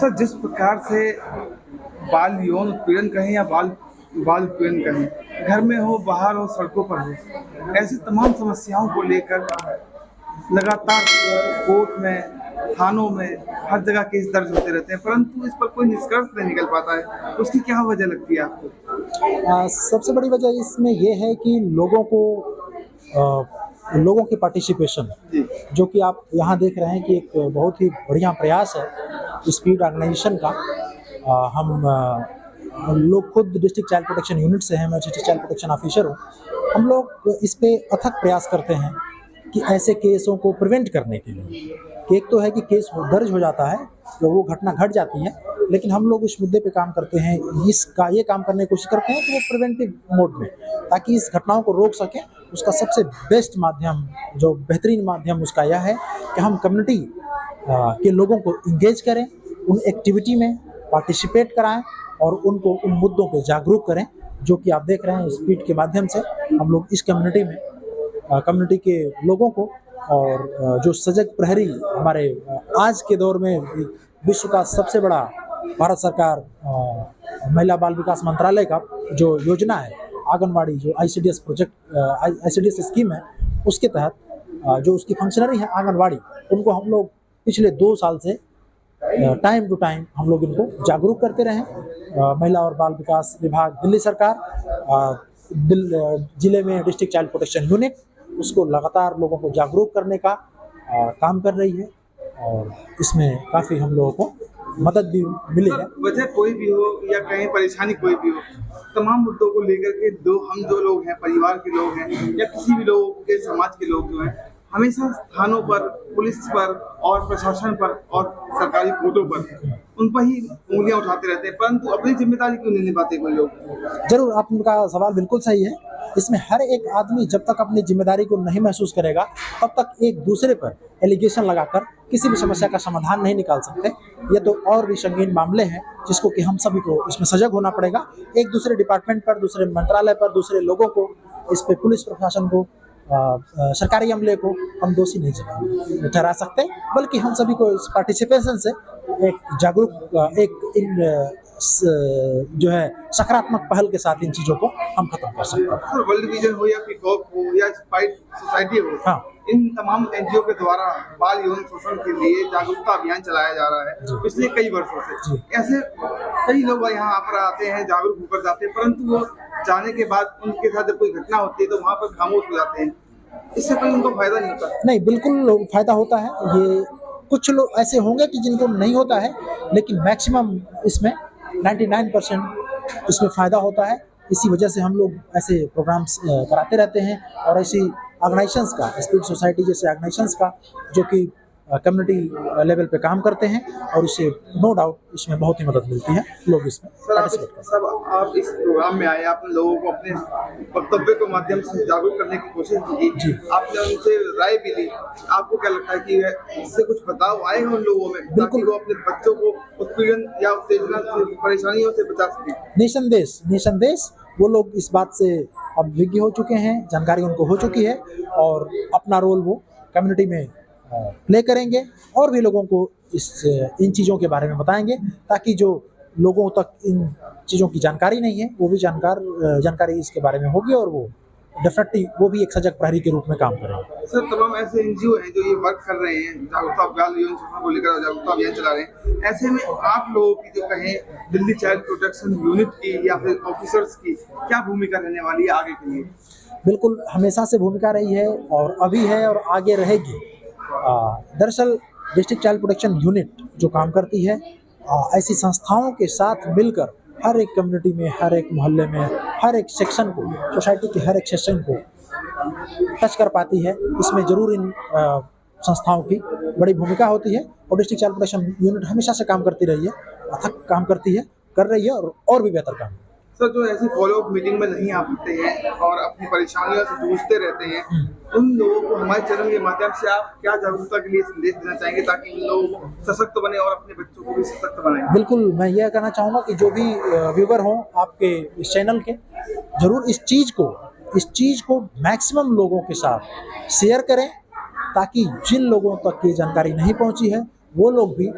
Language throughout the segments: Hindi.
सर, जिस प्रकार से बाल यौन उत्पीड़न कहें या बाल बाल उत्पीड़न कहें, घर में हो, बाहर हो, सड़कों पर हो, ऐसी तमाम समस्याओं को लेकर लगातार कोर्ट में, थानों में, हर जगह केस दर्ज होते रहते हैं, परंतु इस पर कोई निष्कर्ष नहीं निकल पाता है। तो उसकी क्या वजह लगती है आपको? सबसे बड़ी वजह इसमें ये है कि लोगों की पार्टिसिपेशन, जी। जो कि आप यहाँ देख रहे हैं कि एक बहुत ही बढ़िया प्रयास है स्पीड ऑर्गेनाइजेशन का। हम लोग खुद डिस्ट्रिक्ट चाइल्ड प्रोटेक्शन यूनिट से हैं, मैं डिस्ट्रिक्ट चाइल्ड प्रोटेक्शन ऑफिसर हूँ। हम लोग इस पे अथक प्रयास करते हैं कि ऐसे केसों को प्रिवेंट करने के लिए कि एक तो है कि केस दर्ज हो जाता है तो वो घटना घट जाती है, लेकिन हम लोग इस मुद्दे पे काम करते हैं, ये काम करने की कोशिश करते हैं कि वो प्रिवेंटिव मोड में, ताकि इस घटनाओं को रोक सकें। उसका सबसे बेस्ट माध्यम, जो बेहतरीन माध्यम उसका यह है कि हम कम्युनिटी के लोगों को इंगेज करें, उन एक्टिविटी में पार्टिसिपेट कराएं और उनको उन मुद्दों पे जागरूक करें, जो कि आप देख रहे हैं स्पीड के माध्यम से हम लोग इस कम्युनिटी के लोगों को, और जो सजग प्रहरी हमारे आज के दौर में विश्व का सबसे बड़ा भारत सरकार महिला बाल विकास मंत्रालय का जो योजना है आंगनवाड़ी, जो आईसीडीएस प्रोजेक्ट, आईसीडीएस स्कीम है, उसके तहत जो उसकी फंक्शनरी है आंगनवाड़ी, उनको हम लोग पिछले 2 साल से टाइम टू टाइम हम लोग इनको जागरूक करते रहे। महिला और बाल विकास विभाग दिल्ली सरकार जिले में डिस्ट्रिक्ट चाइल्ड प्रोटेक्शन यूनिट उसको लगातार लोगों को जागरूक करने का काम कर रही है, और इसमें काफ़ी हम लोगों को मदद भी मिली है। वजह कोई भी हो या कहीं परेशानी कोई भी हो, तमाम मुद्दों को लेकर के हम जो लोग हैं, परिवार के लोग हैं या किसी भी लोग के समाज के लोग जो हैं, हमेशा थानों पर, पुलिस पर और प्रशासन पर और सरकारी कोर्टों पर उन पर ही उंगलियां उठाते रहते हैं, परंतु अपनी जिम्मेदारी क्यों नहीं निभाते कोई लोग? जरूर, आपका सवाल बिल्कुल सही है। इसमें हर एक आदमी जब तक अपनी जिम्मेदारी को नहीं महसूस करेगा, तब तक एक दूसरे पर एलिगेशन लगाकर किसी भी समस्या का समाधान नहीं निकाल सकते। ये तो और भी संगीन मामले हैं जिसको कि हम सभी को इसमें सजग होना पड़ेगा। एक दूसरे डिपार्टमेंट पर, दूसरे मंत्रालय पर, दूसरे लोगों को, इस पे पुलिस प्रशासन को, सरकारी अमले को हम दोषी नहीं ठहरा सकते, बल्कि हम सभी को इस पार्टिसिपेशन से एक जागरूक, जो है सकारात्मक पहल के साथ इन चीजों को हम खत्म कर सकते हैं। वर्ल्ड विजन हो या पीकॉक हो या स्पाइट सोसाइटी हो, हाँ, इन तमाम एनजीओ के द्वारा बाल यौन शोषण के लिए जागरूकता अभियान चलाया जा रहा है पिछले कई वर्षों से। ऐसे कई लोग यहाँ पर आते हैं, जागरूक होकर जाते हैं, परंतु वो जाने के बाद उनके साथ जब कोई घटना होती है तो वहाँ पर खामोश हो जाते हैं। इससे कोई उनको फायदा नहीं होता? नहीं, बिल्कुल फायदा होता है। ये कुछ लोग ऐसे होंगे कि जिनको नहीं होता है, लेकिन मैक्सिमम इसमें 99% इसमें फ़ायदा होता है। इसी वजह से हम लोग ऐसे प्रोग्राम्स कराते रहते हैं, और ऐसी ऑर्गेनाइजेशंस का, स्पीड सोसाइटी जैसे ऑर्गेनाइजेशंस का, जो कि कम्युनिटी लेवल पे काम करते हैं, और इससे नो डाउट इसमें बहुत ही मदद मिलती है। लोग इसमें पार्टिसिपेट करते हैं। सर, आप इस प्रोग्राम में आए, आपने लोगों को अपने वक्तव्य के माध्यम से जागरूक करने की कोशिश की, आपने उनसे राय भी ली। आपको क्या लगता है कि इससे कुछ बदलाव आएगा उन लोगों में, ताकि वो अपने बच्चों को उत्पीड़न या उत्तेजना से, परेशानियों से बचा सके? निसंदेश वो लोग इस बात से अब विज्ञ हो चुके हैं, जानकारी उनको हो चुकी है, और अपना रोल वो कम्युनिटी में प्ले करेंगे, और भी लोगों को इन चीज़ों के बारे में बताएंगे, ताकि जो लोगों तक इन चीज़ों की जानकारी नहीं है, वो भी जानकारी इसके बारे में होगी, और वो डेफिनेटली वो भी एक सजग प्रहरी के रूप में काम करेंगे। सर, तमाम ऐसे एनजीओ हैं जो ये वर्क कर रहे हैं, जागरूकता बाल यौन शोषण को लेकर जागरूकता अभियान चला रहे हैं। ऐसे में आप लोगों की जो कहें दिल्ली चाइल्ड प्रोटेक्शन यूनिट की या फिर ऑफिसर्स की क्या भूमिका रहने वाली है आगे के लिए? बिल्कुल, हमेशा से भूमिका रही है, और अभी है, और आगे रहेगी। दरअसल डिस्ट्रिक्ट चाइल्ड प्रोटेक्शन यूनिट जो काम करती है, ऐसी संस्थाओं के साथ मिलकर हर एक कम्युनिटी में, हर एक मोहल्ले में, हर एक सेक्शन को, सोसाइटी के हर एक सेक्शन को टच कर पाती है। इसमें जरूर इन संस्थाओं की बड़ी भूमिका होती है, और डिस्ट्रिक्ट चाइल्ड प्रोटेक्शन यूनिट हमेशा से काम करती रही है, अथक काम कर रही है, और भी बेहतर काम। सर, जो ऐसी फॉलोअप मीटिंग में नहीं आ पाते हैं और अपनी परेशानियों से जूझते रहते हैं, उन लोगों को हमारे चैनल के माध्यम से आप क्या जागरूकता के लिए संदेश देना चाहेंगे, ताकि इन लोग सशक्त बने और अपने बच्चों को भी सशक्त बनाएं? बिल्कुल, मैं यह कहना चाहूँगा कि जो भी व्यूवर हों आपके इस चैनल के, जरूर इस चीज़ को मैक्सिमम लोगों के साथ शेयर करें, ताकि जिन लोगों तक ये जानकारी नहीं पहुँची है वो लोग भी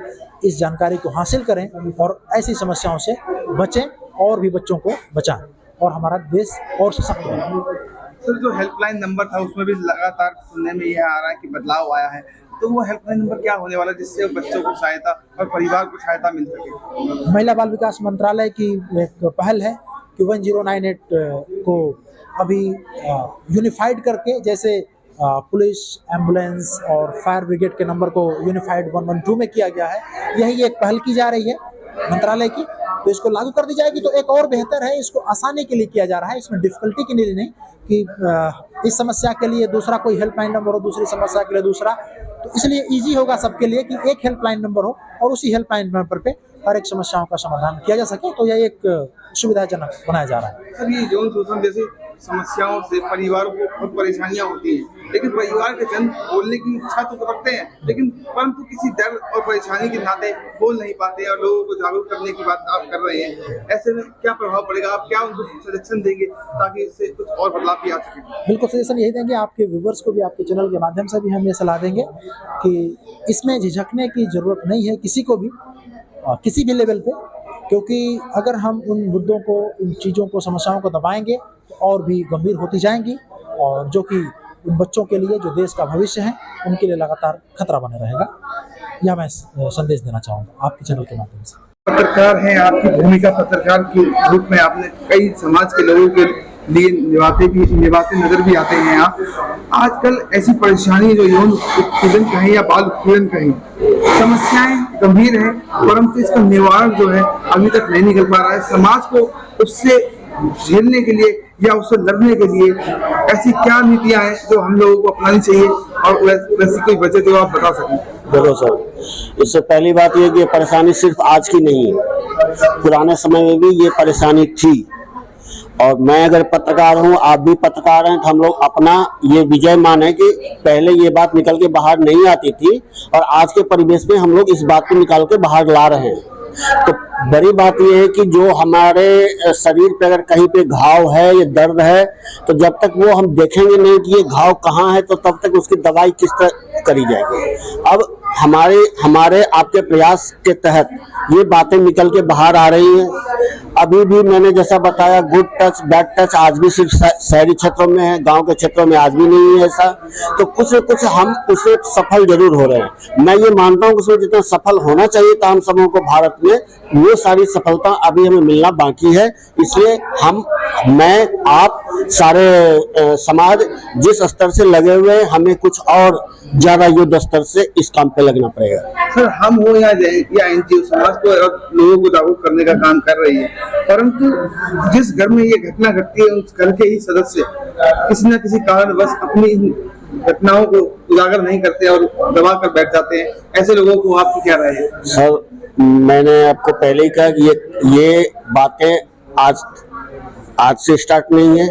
इस जानकारी को हासिल करें और ऐसी समस्याओं से बचें और भी बच्चों को बचाएं और हमारा देश और सशक्त बने। सर, जो हेल्पलाइन नंबर था उसमें भी लगातार सुनने में यह आ रहा है कि बदलाव आया है, तो वो हेल्पलाइन नंबर क्या होने वाला है जिससे बच्चों को सहायता और परिवार को सहायता मिल सके? महिला बाल विकास मंत्रालय की एक पहल है कि 1098 को अभी यूनिफाइड करके, जैसे पुलिस, एम्बुलेंस और फायर ब्रिगेड के नंबर को यूनिफाइड 112 में किया गया है, यही एक पहल की जा रही है मंत्रालय की। तो इसको लागू कर दी जाएगी तो एक और बेहतर है, इसको आसानी के लिए किया जा रहा है, इसमें डिफिकल्टी के लिए नहीं कि इस समस्या के लिए दूसरा कोई हेल्पलाइन नंबर हो, दूसरी समस्या के लिए दूसरा, तो इसलिए इजी होगा सबके लिए कि एक हेल्पलाइन नंबर हो और उसी हेल्पलाइन नंबर पे हर एक समस्याओं का समाधान किया जा सके। तो यह एक सुविधाजनक बनाया जा रहा है। सर, ये यौन शोषण जैसी समस्याओं से परिवारों को बहुत परेशानियां होती हैं, लेकिन परिवार के जन बोलने की इच्छा तो रखते हैं, लेकिन परंतु किसी डर और परेशानी के नाते बोल नहीं पाते और लोगों को जागरूक करने की बात आप कर रहे हैं। ऐसे में क्या प्रभाव पड़ेगा, आप क्या उनको सजेशन देंगे ताकि इससे कुछ और बदलाव भी आ सके? बिल्कुल सजेशन यही देंगे, आपके व्यूवर्स को भी आपके चैनल के माध्यम से भी हम ये सलाह देंगे कि इसमें झिझकने की जरूरत नहीं है किसी को भी, किसी भी लेवल पे, क्योंकि अगर हम उन मुद्दों को, इन चीज़ों को, समस्याओं को दबाएंगे तो और भी गंभीर होती जाएंगी और जो कि उन बच्चों के लिए, जो देश का भविष्य है, उनके लिए लगातार खतरा बने रहेगा। यह मैं संदेश देना चाहूँगा आपके चैनल के माध्यम से। पत्रकार हैं, आपकी भूमिका पत्रकार के रूप में आपने कई समाज के लोगों के लिए निभाते नजर भी आते हैं आप। आजकल ऐसी परेशानी जो यौन उत्पीड़न कहें या बाल उत्पीड़न कहें, समस्याएं गंभीर हैं, परंतु इसका निवारण जो है अभी तक नहीं निकल पा रहा है। समाज को उससे झेलने के लिए या उससे लड़ने के लिए ऐसी क्या नीतियां हैं जो हम लोगों को अपनानी चाहिए और वैसी कोई वजह जो आप बता सकें? देखो सर, इससे पहली बात ये कि परेशानी सिर्फ आज की नहीं है, पुराने समय में भी ये परेशानी थी। और मैं अगर पत्रकार हूँ, आप भी पत्रकार हैं, तो हम लोग अपना ये विजय माने कि पहले ये बात निकल के बाहर नहीं आती थी और आज के परिवेश में हम लोग इस बात को निकाल के बाहर ला रहे हैं। तो बड़ी बात यह है कि जो हमारे शरीर पे अगर कहीं पे घाव है या दर्द है, तो जब तक वो हम देखेंगे नहीं कि ये घाव कहाँ है, तो तब तक उसकी दवाई किस तरह करी जाएगी। अब हमारे आपके प्रयास के तहत ये बातें निकल के बाहर आ रही हैं। अभी भी मैंने जैसा बताया, गुड टच बैड टच आज भी सिर्फ शहरी क्षेत्रों में है, गांव के क्षेत्रों में आज भी नहीं है ऐसा। तो कुछ न कुछ हम उसमें सफल जरूर हो रहे हैं। मैं ये मानता हूँ कि उसमें जितना सफल होना चाहिए था हम सबों को भारत में, वो सारी सफलता अभी हमें मिलना बाकी है। इसलिए मैं, आप, सारे समाज जिस स्तर से लगे हुए हैं, हमें कुछ और ज्यादा युद्ध स्तर से इस काम पे लगना पड़ेगा। सर, हम हो या एनजीओ समाज को और लोगों को जागरूक करने का काम कर रही है, परंतु जिस घर में ये घटना घटती है उस घर के ही सदस्य किसी न किसी कारणवश अपनी घटनाओं को उजागर नहीं करते और दबा कर बैठ जाते हैं। ऐसे लोगों को आपकी क्या राय है? सर, मैंने आपको पहले ही कहा कि ये बातें आज से स्टार्ट नहीं है,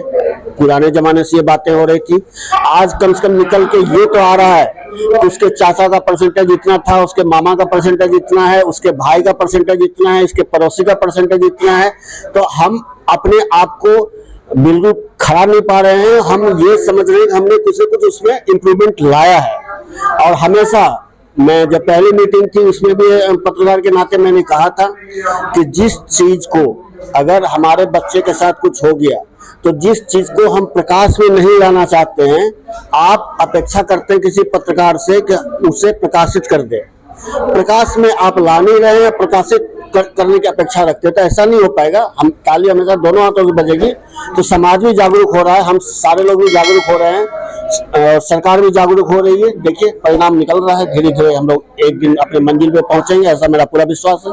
पुराने जमाने से ये बातें हो रही थी। आज कम से कम निकल के ये तो आ रहा है कि उसके चाचा का परसेंटेज इतना था, उसके मामा का परसेंटेज इतना है, उसके भाई का परसेंटेज इतना है, इसके पड़ोसी का परसेंटेज इतना है। तो हम अपने आप को बिल्कुल खड़ा नहीं पा रहे हैं। हम ये समझ रहे हैं कि हमने कुछ न कुछ उसमें इम्प्रूवमेंट लाया है। और हमेशा मैं जब पहली मीटिंग थी उसमें भी पत्रकार के नाते मैंने कहा था कि जिस चीज को अगर हमारे बच्चे के साथ कुछ हो गया, तो जिस चीज को हम प्रकाश में नहीं लाना चाहते हैं, आप अपेक्षा करते हैं किसी पत्रकार से कि उसे प्रकाशित कर दे। प्रकाश में आप ला नहीं रहे हैं, प्रकाशित करने की अपेक्षा रखते हैं, तो ऐसा नहीं हो पाएगा। हम ताली हमेशा दोनों हाथों से बजेगी। तो समाज भी जागरूक हो रहा है, हम सारे लोग भी जागरूक हो रहे हैं, सरकार भी जागरूक हो रही है। देखिए परिणाम निकल रहा है, धीरे धीरे हम लोग एक दिन अपने मंजिल पे पहुंचेंगे, ऐसा मेरा पूरा विश्वास है।